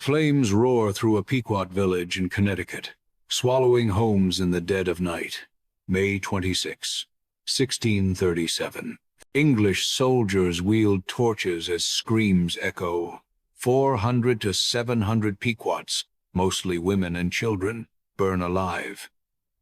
Flames roar through a Pequot village in Connecticut, swallowing homes in the dead of night. May 26, 1637. English soldiers wield torches as screams echo. 400 to 700 Pequots, mostly women and children, burn alive.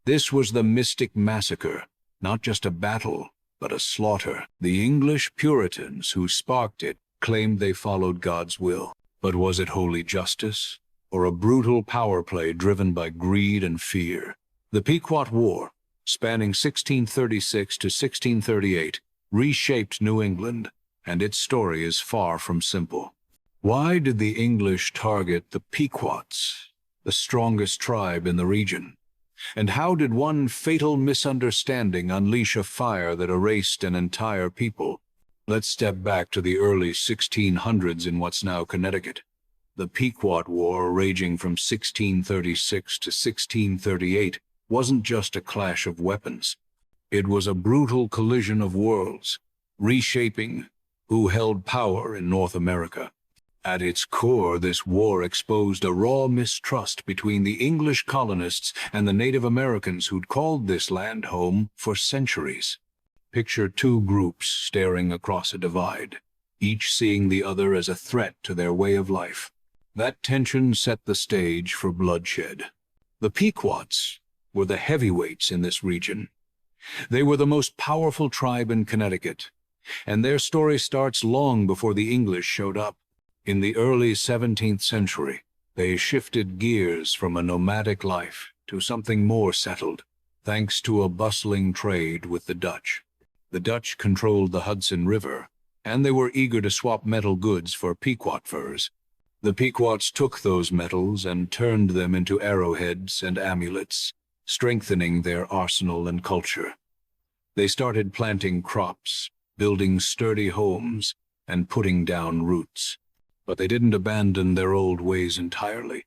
This was the Mystic Massacre, not just a battle, but a slaughter. The English Puritans who sparked it claimed they followed God's will. But was it holy justice, or a brutal power play driven by greed and fear? The Pequot War, spanning 1636 to 1638, reshaped New England, and its story is far from simple. Why did the English target the Pequots, the strongest tribe in the region? And how did one fatal misunderstanding unleash a fire that erased an entire people? Let's step back to the early 1600s in what's now Connecticut. The Pequot War, raging from 1636 to 1638, wasn't just a clash of weapons. It was a brutal collision of worlds, reshaping who held power in North America. At its core, this war exposed a raw mistrust between the English colonists and the Native Americans who'd called this land home for centuries. Picture two groups staring across a divide, each seeing the other as a threat to their way of life. That tension set the stage for bloodshed. The Pequots were the heavyweights in this region. They were the most powerful tribe in Connecticut, and their story starts long before the English showed up. In the early 17th century, they shifted gears from a nomadic life to something more settled, thanks to a bustling trade with the Dutch. The Dutch controlled the Hudson River, and they were eager to swap metal goods for Pequot furs. The Pequots took those metals and turned them into arrowheads and amulets, strengthening their arsenal and culture. They started planting crops, building sturdy homes, and putting down roots. But they didn't abandon their old ways entirely.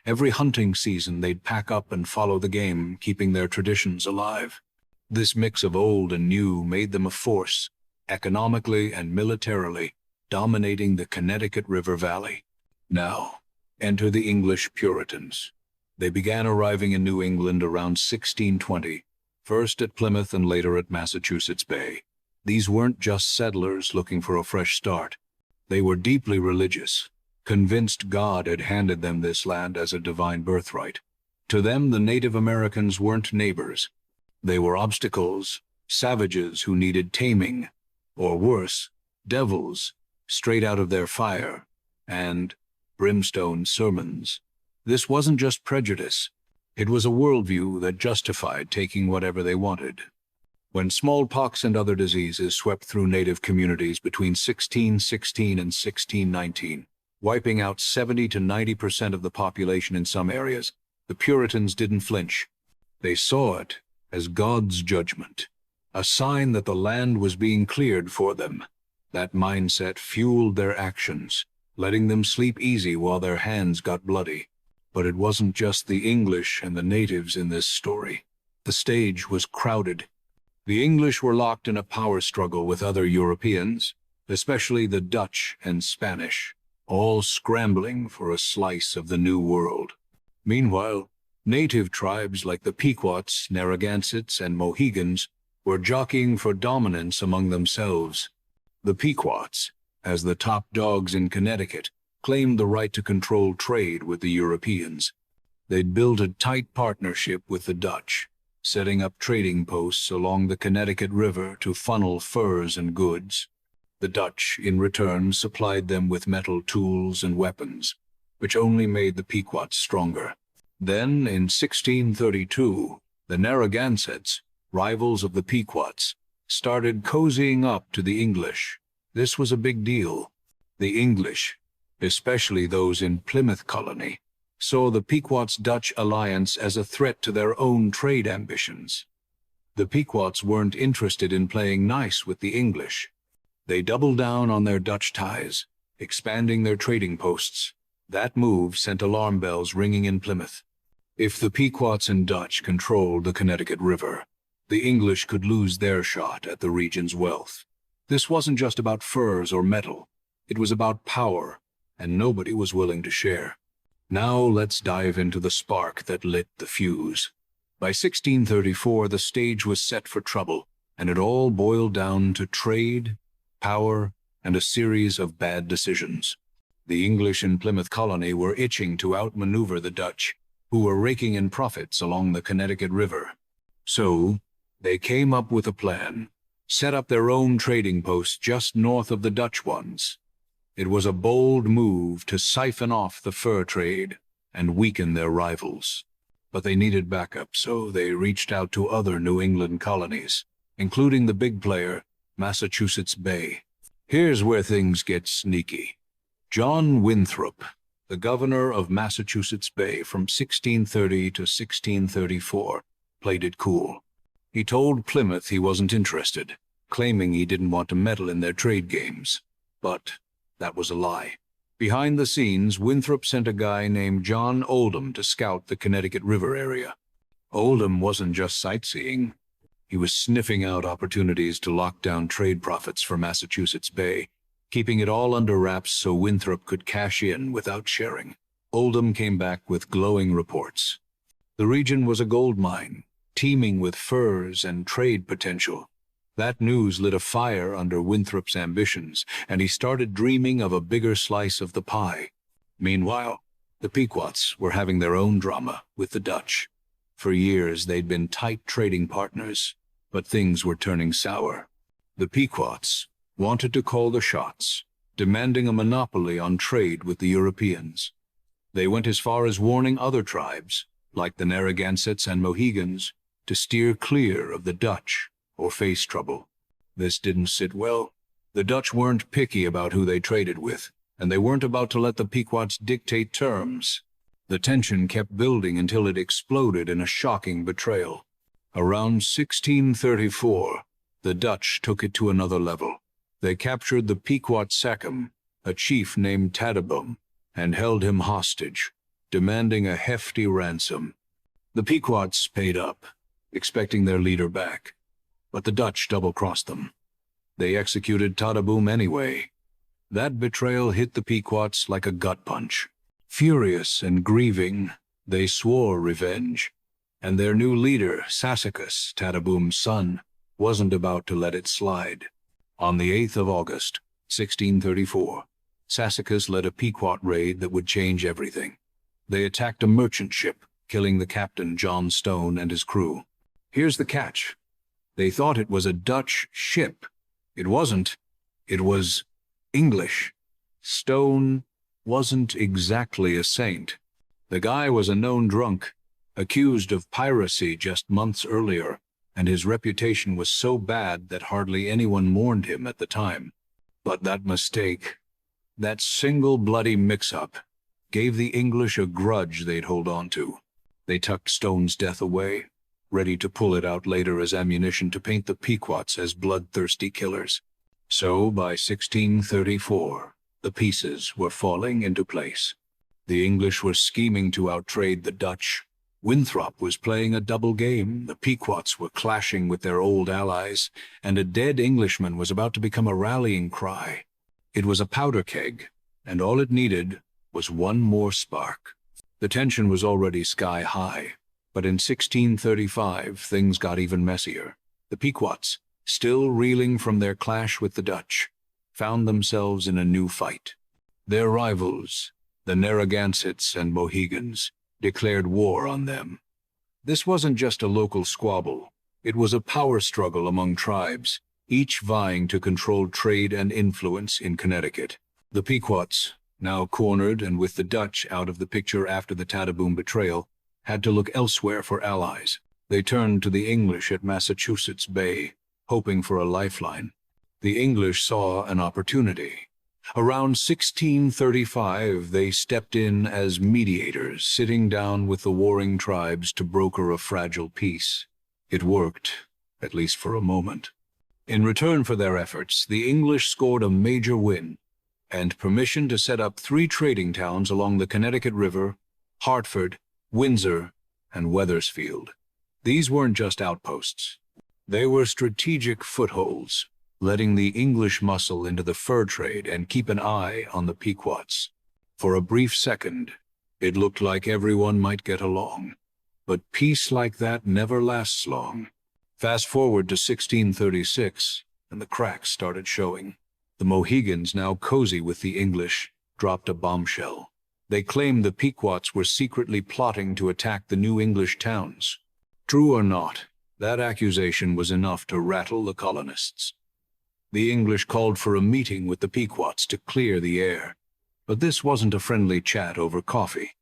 Every hunting season they'd pack up and follow the game, keeping their traditions alive. This mix of old and new made them a force, economically and militarily, dominating the Connecticut River Valley. Now, enter the English Puritans. They began arriving in New England around 1620, first at Plymouth and later at Massachusetts Bay. These weren't just settlers looking for a fresh start. They were deeply religious, convinced God had handed them this land as a divine birthright. To them, the Native Americans weren't neighbors. They were obstacles, savages who needed taming, or worse, devils, straight out of their fire, and brimstone sermons. This wasn't just prejudice. It was a worldview that justified taking whatever they wanted. When smallpox and other diseases swept through native communities between 1616 and 1619, wiping out 70 to 90% of the population in some areas, the Puritans didn't flinch. They saw it as God's judgment, a sign that the land was being cleared for them. That mindset fueled their actions, letting them sleep easy while their hands got bloody. But it wasn't just the English and the natives in this story. The stage was crowded. The English were locked in a power struggle with other Europeans, especially the Dutch and Spanish, all scrambling for a slice of the New World. Meanwhile, native tribes like the Pequots, Narragansetts, and Mohegans were jockeying for dominance among themselves. The Pequots, as the top dogs in Connecticut, claimed the right to control trade with the Europeans. They'd built a tight partnership with the Dutch, setting up trading posts along the Connecticut River to funnel furs and goods. The Dutch, in return, supplied them with metal tools and weapons, which only made the Pequots stronger. Then, in 1632, the Narragansetts, rivals of the Pequots, started cozying up to the English. This was a big deal. The English, especially those in Plymouth colony, saw the Pequots-Dutch alliance as a threat to their own trade ambitions. The Pequots weren't interested in playing nice with the English. They doubled down on their Dutch ties, expanding their trading posts. That move sent alarm bells ringing in Plymouth. If the Pequots and Dutch controlled the Connecticut River, the English could lose their shot at the region's wealth. This wasn't just about furs or metal. It was about power, and nobody was willing to share. Now let's dive into the spark that lit the fuse. By 1634, the stage was set for trouble, and it all boiled down to trade, power, and a series of bad decisions. The English in Plymouth colony were itching to outmaneuver the Dutch, who were raking in profits along the Connecticut River. So, they came up with a plan, set up their own trading posts just north of the Dutch ones. It was a bold move to siphon off the fur trade and weaken their rivals. But they needed backup, so they reached out to other New England colonies, including the big player, Massachusetts Bay. Here's where things get sneaky. John Winthrop, the governor of Massachusetts Bay from 1630 to 1634, played it cool. He told Plymouth he wasn't interested, claiming he didn't want to meddle in their trade games. But that was a lie. Behind the scenes, Winthrop sent a guy named John Oldham to scout the Connecticut River area. Oldham wasn't just sightseeing. He was sniffing out opportunities to lock down trade profits for Massachusetts Bay, keeping it all under wraps so Winthrop could cash in without sharing. Oldham came back with glowing reports. The region was a gold mine, teeming with furs and trade potential. That news lit a fire under Winthrop's ambitions, and he started dreaming of a bigger slice of the pie. Meanwhile, the Pequots were having their own drama with the Dutch. For years they'd been tight trading partners, but things were turning sour. The Pequots wanted to call the shots, demanding a monopoly on trade with the Europeans. They went as far as warning other tribes, like the Narragansetts and Mohegans, to steer clear of the Dutch or face trouble. This didn't sit well. The Dutch weren't picky about who they traded with, and they weren't about to let the Pequots dictate terms. The tension kept building until it exploded in a shocking betrayal. Around 1634, the Dutch took it to another level. They captured the Pequot Sachem, a chief named Tadabum, and held him hostage, demanding a hefty ransom. The Pequots paid up, expecting their leader back. But the Dutch double-crossed them. They executed Tadabum anyway. That betrayal hit the Pequots like a gut punch. Furious and grieving, they swore revenge, and their new leader, Sassacus, Tadabum's son, wasn't about to let it slide. On the 8th of August, 1634, Sassacus led a Pequot raid that would change everything. They attacked a merchant ship, killing the captain, John Stone, and his crew. Here's the catch. They thought it was a Dutch ship. It wasn't. It was English. Stone wasn't exactly a saint. The guy was a known drunk, accused of piracy just months earlier, and his reputation was so bad that hardly anyone mourned him at the time. But that mistake, that single bloody mix-up, gave the English a grudge they'd hold on to. They tucked Stone's death away, ready to pull it out later as ammunition to paint the Pequots as bloodthirsty killers. So, by 1634, the pieces were falling into place. The English were scheming to outtrade the Dutch. Winthrop was playing a double game, the Pequots were clashing with their old allies, and a dead Englishman was about to become a rallying cry. It was a powder keg, and all it needed was one more spark. The tension was already sky-high. But in 1635, things got even messier. The Pequots, still reeling from their clash with the Dutch, found themselves in a new fight. Their rivals, the Narragansetts and Mohegans, declared war on them. This wasn't just a local squabble. It was a power struggle among tribes, each vying to control trade and influence in Connecticut. The Pequots, now cornered and with the Dutch out of the picture after the Tadabum betrayal, had to look elsewhere for allies. They turned to the English at Massachusetts Bay, hoping for a lifeline. The English saw an opportunity. Around 1635, they stepped in as mediators, sitting down with the warring tribes to broker a fragile peace. It worked, at least for a moment. In return for their efforts, the English scored a major win, and permission to set up 3 trading towns along the Connecticut River: Hartford, Windsor, and Wethersfield. These weren't just outposts. They were strategic footholds, letting the English muscle into the fur trade and keep an eye on the Pequots. For a brief second, It looked like everyone might get along. But peace like that never lasts long. Fast forward to 1636, and the cracks started showing. The Mohegans, now cozy with the English, dropped a bombshell. They claimed the Pequots were secretly plotting to attack the new English towns. True or not, that accusation was enough to rattle the colonists. The English called for a meeting with the Pequots to clear the air. But this wasn't a friendly chat over coffee.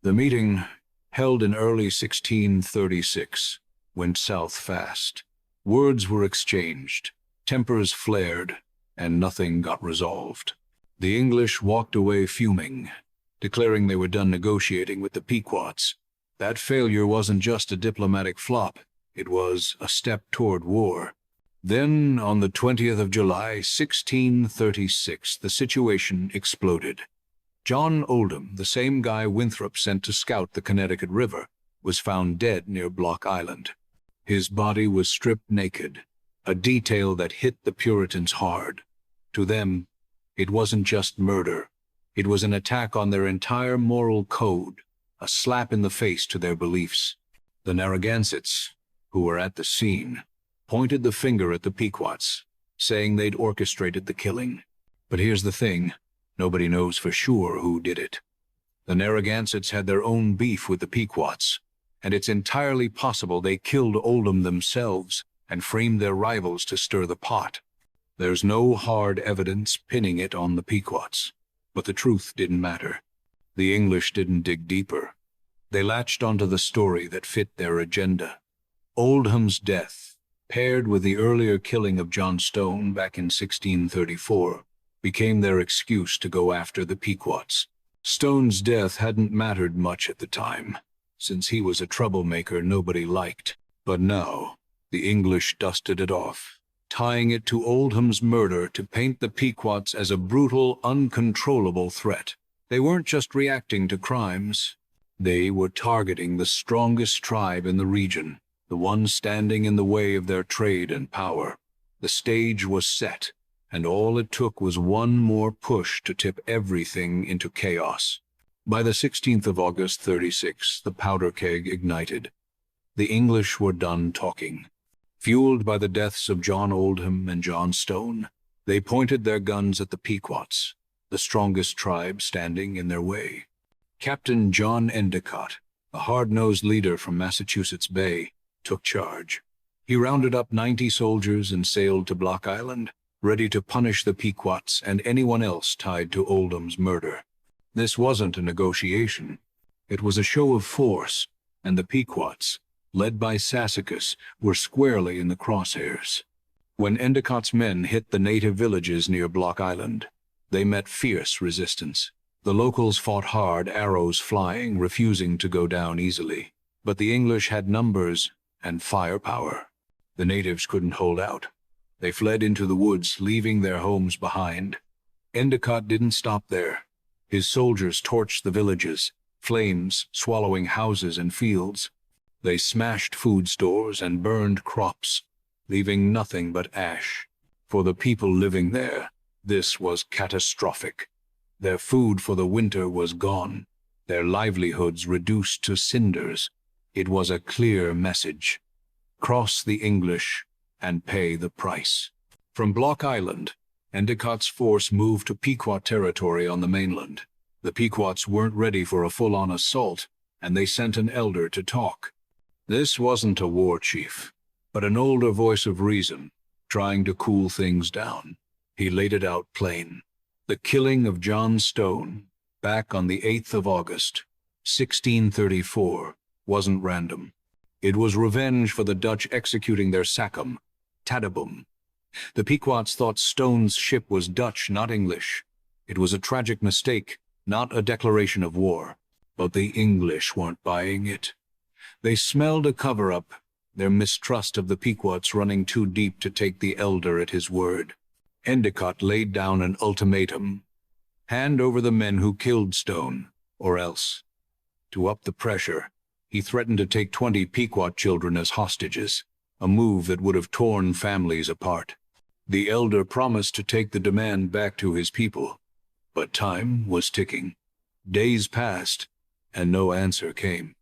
The meeting, held in early 1636, went south fast. Words were exchanged, tempers flared, and nothing got resolved. The English walked away fuming, declaring they were done negotiating with the Pequots. That failure wasn't just a diplomatic flop, it was a step toward war. Then, on the 20th of July, 1636, the situation exploded. John Oldham, the same guy Winthrop sent to scout the Connecticut River, was found dead near Block Island. His body was stripped naked, a detail that hit the Puritans hard. To them, it wasn't just murder. It was an attack on their entire moral code, a slap in the face to their beliefs. The Narragansetts, who were at the scene, pointed the finger at the Pequots, saying they'd orchestrated the killing. But here's the thing. Nobody knows for sure who did it. The Narragansetts had their own beef with the Pequots, and it's entirely possible they killed Oldham themselves and framed their rivals to stir the pot. There's no hard evidence pinning it on the Pequots, but the truth didn't matter. The English didn't dig deeper. They latched onto the story that fit their agenda. Oldham's death, paired with the earlier killing of John Stone back in 1634, became their excuse to go after the Pequots. Stone's death hadn't mattered much at the time, since he was a troublemaker nobody liked. But now, the English dusted it off, tying it to Oldham's murder to paint the Pequots as a brutal, uncontrollable threat. They weren't just reacting to crimes. They were targeting the strongest tribe in the region, the one standing in the way of their trade and power. The stage was set, and all it took was one more push to tip everything into chaos. By the 16th of August 36, the powder keg ignited. The English were done talking. Fueled by the deaths of John Oldham and John Stone, they pointed their guns at the Pequots, the strongest tribe standing in their way. Captain John Endicott, a hard-nosed leader from Massachusetts Bay, took charge. He rounded up 90 soldiers and sailed to Block Island, ready to punish the Pequots and anyone else tied to Oldham's murder. This wasn't a negotiation. It was a show of force, and the Pequots, led by Sassacus, were squarely in the crosshairs. When Endicott's men hit the native villages near Block Island, they met fierce resistance. The locals fought hard, arrows flying, refusing to go down easily. But the English had numbers and firepower. The natives couldn't hold out. They fled into the woods, leaving their homes behind. Endicott didn't stop there. His soldiers torched the villages, flames swallowing houses and fields. They smashed food stores and burned crops, leaving nothing but ash. For the people living there, this was catastrophic. Their food for the winter was gone, their livelihoods reduced to cinders. It was a clear message. Cross the English and pay the price. From Block Island, Endicott's force moved to Pequot territory on the mainland. The Pequots weren't ready for a full-on assault, and they sent an elder to talk. This wasn't a war chief, but an older voice of reason, trying to cool things down. He laid it out plain. The killing of John Stone, back on the 8th of August, 1634, wasn't random. It was revenge for the Dutch executing their sachem, Tadabum. The Pequots thought Stone's ship was Dutch, not English. It was a tragic mistake, not a declaration of war. But the English weren't buying it. They smelled a cover-up, their mistrust of the Pequots running too deep to take the elder at his word. Endicott laid down an ultimatum: hand over the men who killed Stone, or else. To up the pressure, he threatened to take 20 Pequot children as hostages, a move that would have torn families apart. The elder promised to take the demand back to his people, but time was ticking. Days passed, and no answer came.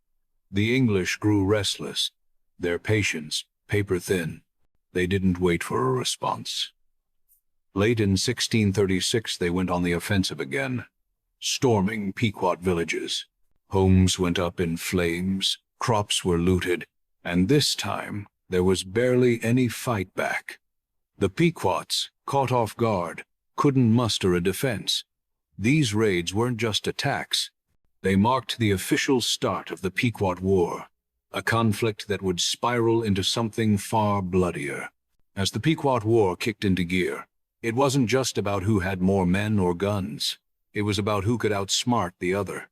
The English grew restless, their patience paper-thin. They didn't wait for a response. Late in 1636 they went on the offensive again, storming Pequot villages. Homes went up in flames, crops were looted, and this time there was barely any fight back. The Pequots, caught off guard, couldn't muster a defense. These raids weren't just attacks. They marked the official start of the Pequot War, a conflict that would spiral into something far bloodier. As the Pequot War kicked into gear, it wasn't just about who had more men or guns. It was about who could outsmart the other.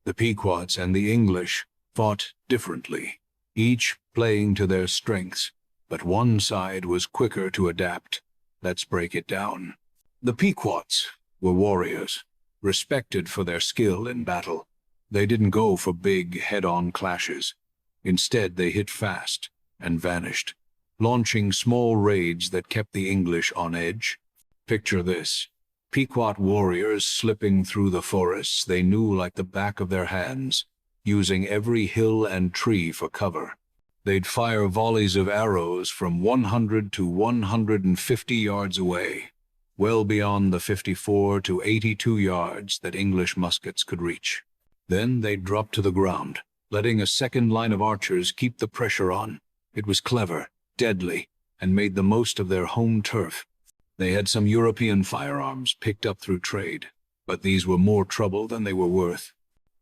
The Pequots and the English fought differently, each playing to their strengths, but one side was quicker to adapt. Let's break it down. The Pequots were warriors, respected for their skill in battle. They didn't go for big, head-on clashes. Instead, they hit fast and vanished, launching small raids that kept the English on edge. Picture this: Pequot warriors slipping through the forests they knew like the back of their hands, using every hill and tree for cover. They'd fire volleys of arrows from 100 to 150 yards away, well beyond the 54 to 82 yards that English muskets could reach. Then they'd drop to the ground, letting a second line of archers keep the pressure on. It was clever, deadly, and made the most of their home turf. They had some European firearms picked up through trade, but these were more trouble than they were worth.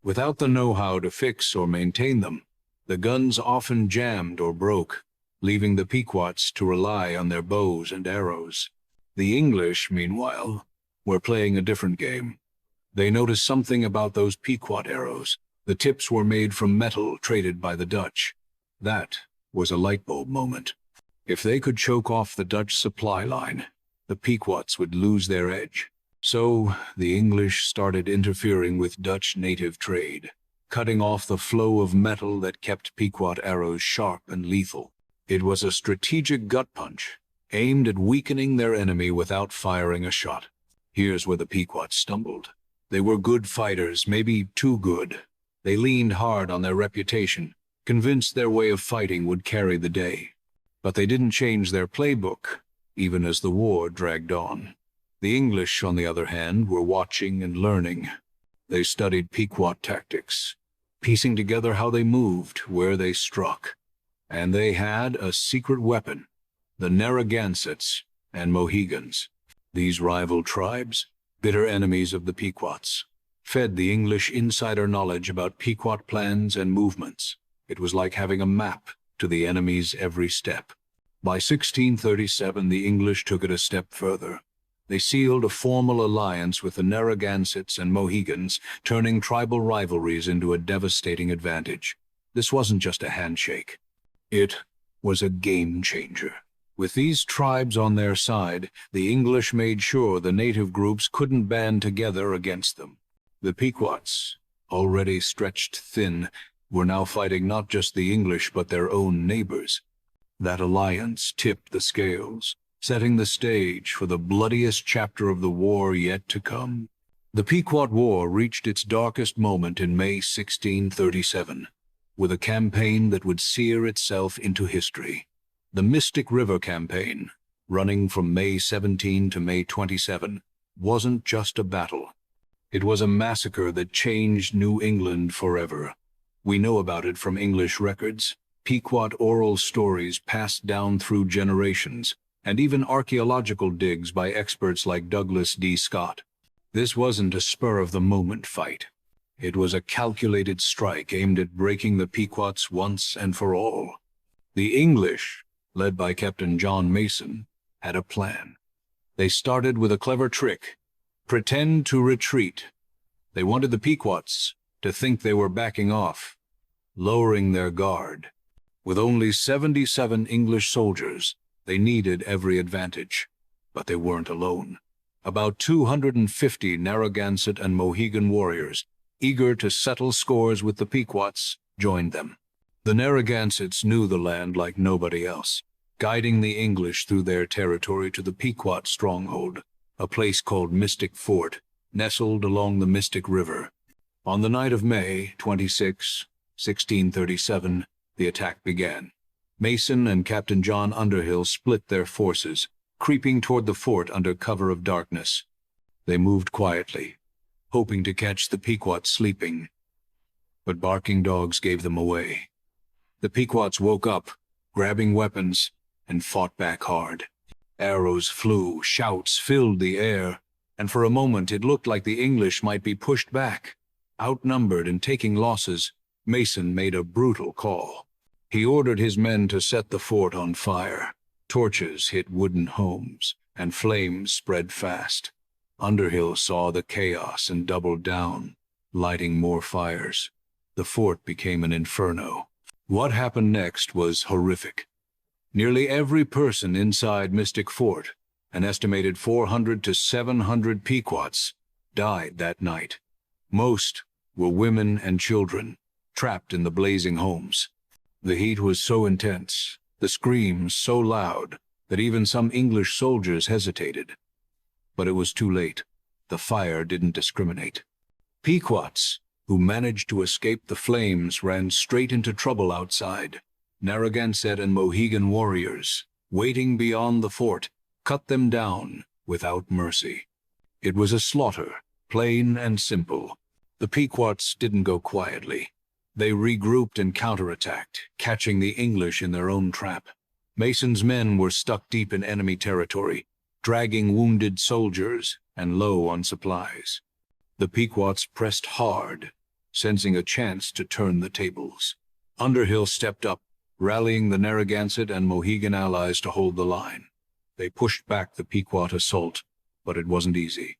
Without the know-how to fix or maintain them, the guns often jammed or broke, leaving the Pequots to rely on their bows and arrows. The English, meanwhile, were playing a different game. They noticed something about those Pequot arrows. The tips were made from metal traded by the Dutch. That was a light bulb moment. If they could choke off the Dutch supply line, the Pequots would lose their edge. So the English started interfering with Dutch native trade, cutting off the flow of metal that kept Pequot arrows sharp and lethal. It was a strategic gut punch, aimed at weakening their enemy without firing a shot. Here's where the Pequots stumbled. They were good fighters, maybe too good. They leaned hard on their reputation, convinced their way of fighting would carry the day. But they didn't change their playbook, even as the war dragged on. The English, on the other hand, were watching and learning. They studied Pequot tactics, piecing together how they moved, where they struck. And they had a secret weapon: the Narragansetts and Mohegans. These rival tribes, bitter enemies of the Pequots, fed the English insider knowledge about Pequot plans and movements. It was like having a map to the enemy's every step. By 1637, the English took it a step further. They sealed a formal alliance with the Narragansetts and Mohegans, turning tribal rivalries into a devastating advantage. This wasn't just a handshake. It was a game changer. With these tribes on their side, the English made sure the native groups couldn't band together against them. The Pequots, already stretched thin, were now fighting not just the English but their own neighbors. That alliance tipped the scales, setting the stage for the bloodiest chapter of the war yet to come. The Pequot War reached its darkest moment in May 1637, with a campaign that would sear itself into history. The Mystic River Campaign, running from May 17 to May 27, wasn't just a battle. It was a massacre that changed New England forever. We know about it from English records, Pequot oral stories passed down through generations, and even archaeological digs by experts like Douglas D. Scott. This wasn't a spur-of-the-moment fight. It was a calculated strike aimed at breaking the Pequots once and for all. The English, led by Captain John Mason, had a plan. They started with a clever trick: pretend to retreat. They wanted the Pequots to think they were backing off, lowering their guard. With only 77 English soldiers, they needed every advantage. But they weren't alone. About 250 Narragansett and Mohegan warriors, eager to settle scores with the Pequots, joined them. The Narragansetts knew the land like nobody else, guiding the English through their territory to the Pequot stronghold, a place called Mystic Fort, nestled along the Mystic River. On the night of May 26, 1637, the attack began. Mason and Captain John Underhill split their forces, creeping toward the fort under cover of darkness. They moved quietly, hoping to catch the Pequots sleeping. But barking dogs gave them away. The Pequots woke up, grabbing weapons, and fought back hard. Arrows flew, shouts filled the air, and for a moment it looked like the English might be pushed back. Outnumbered and taking losses, Mason made a brutal call. He ordered his men to set the fort on fire. Torches hit wooden homes, and flames spread fast. Underhill saw the chaos and doubled down, lighting more fires. The fort became an inferno. What happened next was horrific. Nearly every person inside Mystic Fort, an estimated 400 to 700 Pequots, died that night. Most were women and children, trapped in the blazing homes. The heat was so intense, the screams so loud, that even some English soldiers hesitated. But it was too late. The fire didn't discriminate. Pequots, who managed to escape the flames, ran straight into trouble outside. Narragansett and Mohegan warriors, waiting beyond the fort, cut them down without mercy. It was a slaughter, plain and simple. The Pequots didn't go quietly. They regrouped and counterattacked, catching the English in their own trap. Mason's men were stuck deep in enemy territory, dragging wounded soldiers and low on supplies. The Pequots pressed hard, sensing a chance to turn the tables. Underhill stepped up, rallying the Narragansett and Mohegan allies to hold the line. They pushed back the Pequot assault, but it wasn't easy.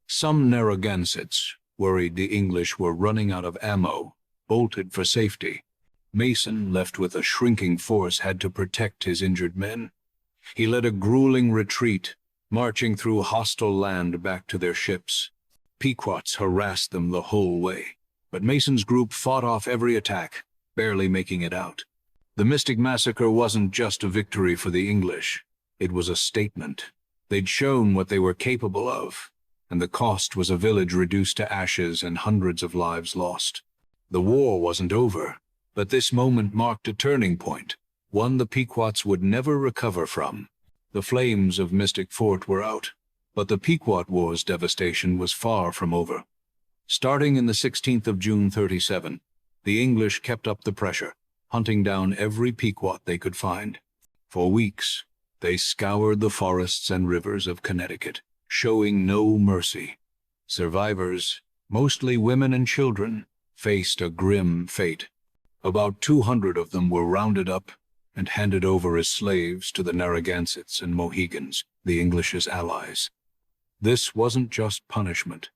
Some Narragansetts, worried the English were running out of ammo, bolted for safety. Mason, left with a shrinking force, had to protect his injured men. He led a grueling retreat, marching through hostile land back to their ships. Pequots harassed them the whole way, but Mason's group fought off every attack, barely making it out. The Mystic Massacre wasn't just a victory for the English. It was a statement. They'd shown what they were capable of, and the cost was a village reduced to ashes and hundreds of lives lost. The war wasn't over, but this moment marked a turning point, one the Pequots would never recover from. The flames of Mystic Fort were out, but the Pequot War's devastation was far from over. Starting in the 16th of June 37, the English kept up the pressure, hunting down every Pequot they could find. For weeks, they scoured the forests and rivers of Connecticut, showing no mercy. Survivors, mostly women and children, faced a grim fate. About 200 of them were rounded up and handed over as slaves to the Narragansetts and Mohegans, the English's allies. This wasn't just punishment.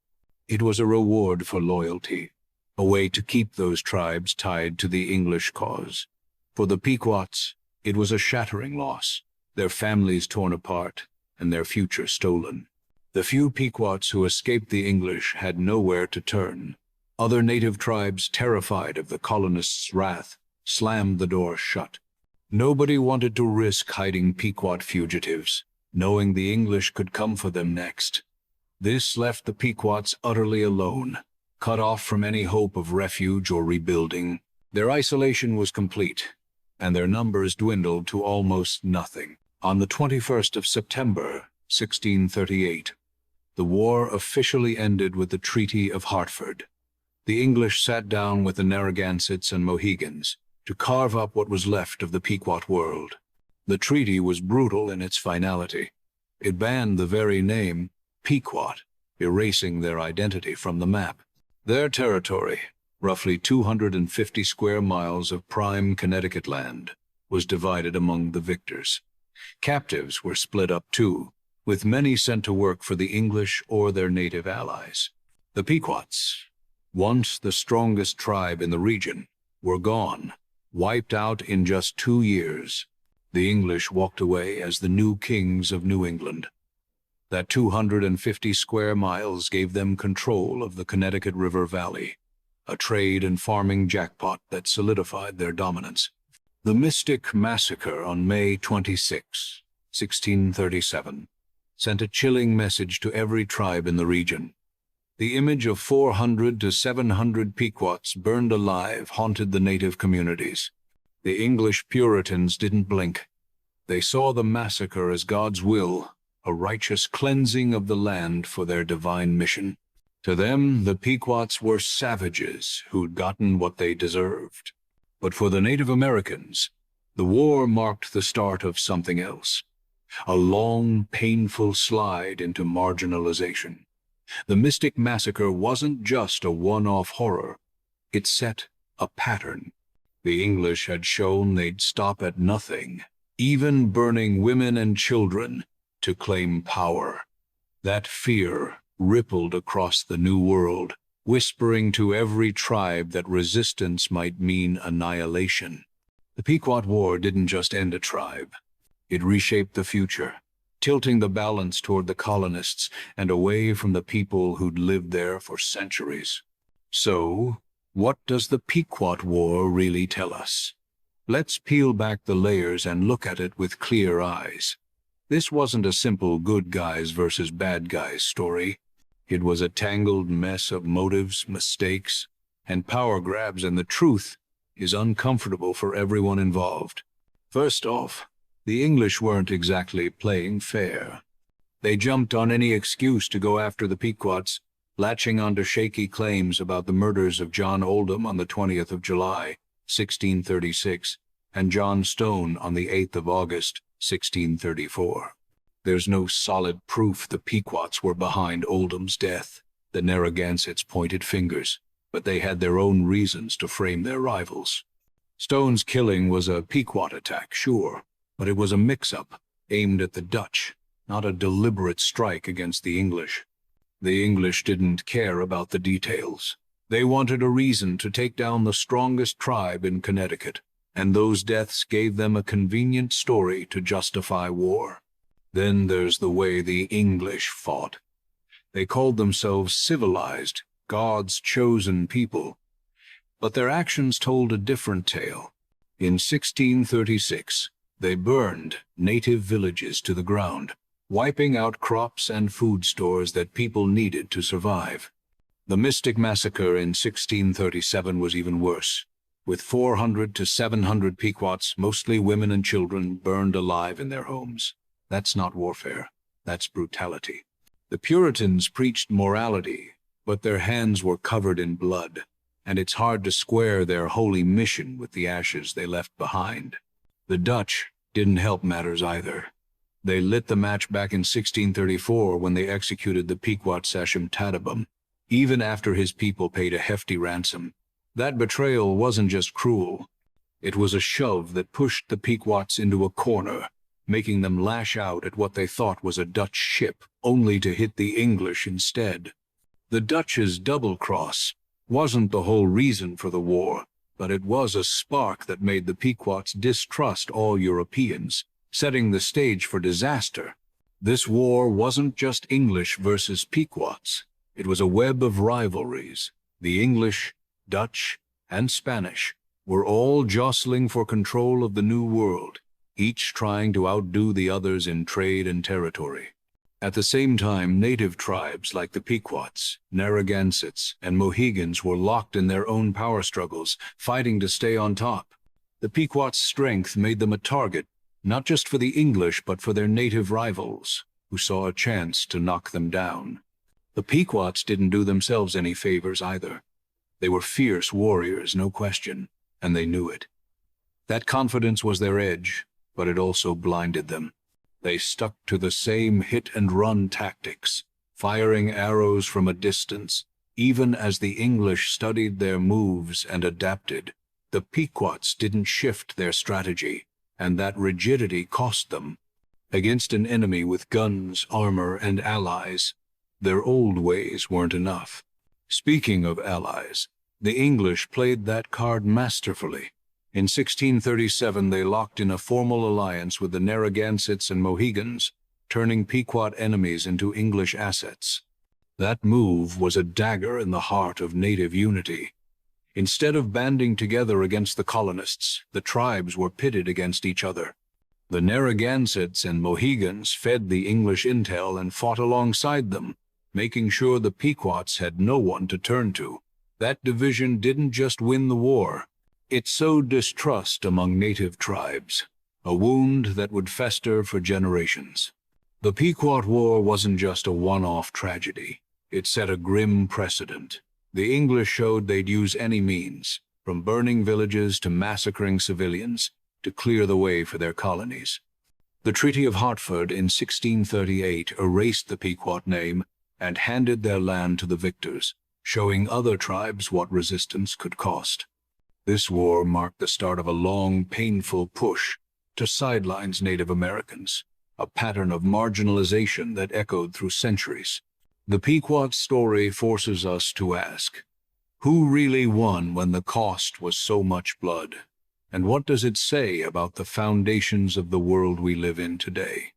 It was a reward for loyalty, a way to keep those tribes tied to the English cause. For the Pequots, it was a shattering loss, their families torn apart and their future stolen. The few Pequots who escaped the English had nowhere to turn. Other native tribes, terrified of the colonists' wrath, slammed the door shut. Nobody wanted to risk hiding Pequot fugitives, knowing the English could come for them next. This left the Pequots utterly alone, cut off from any hope of refuge or rebuilding. Their isolation was complete, and their numbers dwindled to almost nothing. On the 21st of September, 1638, the war officially ended with the Treaty of Hartford. The English sat down with the Narragansetts and Mohegans to carve up what was left of the Pequot world. The treaty was brutal in its finality. It banned the very name Pequot, erasing their identity from the map. Their territory, roughly 250 square miles of prime Connecticut land, was divided among the victors. Captives were split up too, with many sent to work for the English or their native allies. The Pequots, once the strongest tribe in the region, were gone, wiped out in just 2 years. The English walked away as the new kings of New England. That 250 square miles gave them control of the Connecticut River Valley, a trade and farming jackpot that solidified their dominance. The Mystic Massacre on May 26, 1637, sent a chilling message to every tribe in the region. The image of 400 to 700 Pequots burned alive haunted the native communities. The English Puritans didn't blink. They saw the massacre as God's will, a righteous cleansing of the land for their divine mission. To them, the Pequots were savages who'd gotten what they deserved. But for the Native Americans, the war marked the start of something else. A long, painful slide into marginalization. The Mystic Massacre wasn't just a one-off horror. It set a pattern. The English had shown they'd stop at nothing, even burning women and children, to claim power. That fear rippled across the New World, whispering to every tribe that resistance might mean annihilation. The Pequot War didn't just end a tribe. It reshaped the future, tilting the balance toward the colonists and away from the people who'd lived there for centuries. So, what does the Pequot War really tell us? Let's peel back the layers and look at it with clear eyes. This wasn't a simple good guys versus bad guys story. It was a tangled mess of motives, mistakes, and power grabs, and the truth is uncomfortable for everyone involved. First off, the English weren't exactly playing fair. They jumped on any excuse to go after the Pequots, latching onto shaky claims about the murders of John Oldham on the 20th of July, 1636, and John Stone on the 8th of August, 1634. There's no solid proof the Pequots were behind Oldham's death. The Narragansetts pointed fingers, but they had their own reasons to frame their rivals. Stone's killing was a Pequot attack, sure, but it was a mix-up aimed at the Dutch, not a deliberate strike against the English. The English didn't care about the details. They wanted a reason to take down the strongest tribe in Connecticut, and those deaths gave them a convenient story to justify war. Then there's the way the English fought. They called themselves civilized, God's chosen people, but their actions told a different tale. In 1636, they burned native villages to the ground, wiping out crops and food stores that people needed to survive. The Mystic Massacre in 1637 was even worse, with 400 to 700 Pequots, mostly women and children, burned alive in their homes. That's not warfare, that's brutality. The Puritans preached morality, but their hands were covered in blood, and it's hard to square their holy mission with the ashes they left behind. The Dutch didn't help matters either. They lit the match back in 1634 when they executed the Pequot Sachem Tatabum, even after his people paid a hefty ransom. That betrayal wasn't just cruel. It was a shove that pushed the Pequots into a corner, making them lash out at what they thought was a Dutch ship, only to hit the English instead. The Dutch's double-cross wasn't the whole reason for the war, but it was a spark that made the Pequots distrust all Europeans, setting the stage for disaster. This war wasn't just English versus Pequots. It was a web of rivalries. The English, Dutch, and Spanish were all jostling for control of the New World, each trying to outdo the others in trade and territory. At the same time, native tribes like the Pequots, Narragansetts, and Mohegans were locked in their own power struggles, fighting to stay on top. The Pequots' strength made them a target, not just for the English but for their native rivals, who saw a chance to knock them down. The Pequots didn't do themselves any favors either. They were fierce warriors, no question, and they knew it. That confidence was their edge, but it also blinded them. They stuck to the same hit-and-run tactics, firing arrows from a distance, even as the English studied their moves and adapted. The Pequots didn't shift their strategy, and that rigidity cost them. Against an enemy with guns, armor, and allies, their old ways weren't enough. Speaking of allies, the English played that card masterfully. In 1637, they locked in a formal alliance with the Narragansetts and Mohegans, turning Pequot enemies into English assets. That move was a dagger in the heart of native unity. Instead of banding together against the colonists, the tribes were pitted against each other. The Narragansetts and Mohegans fed the English intel and fought alongside them, making sure the Pequots had no one to turn to. That division didn't just win the war, it sowed distrust among native tribes, a wound that would fester for generations. The Pequot War wasn't just a one-off tragedy. It set a grim precedent. The English showed they'd use any means, from burning villages to massacring civilians, to clear the way for their colonies. The Treaty of Hartford in 1638 erased the Pequot name and handed their land to the victors, showing other tribes what resistance could cost. This war marked the start of a long, painful push to sidelines Native Americans, a pattern of marginalization that echoed through centuries. The Pequot story forces us to ask, who really won when the cost was so much blood? And what does it say about the foundations of the world we live in today?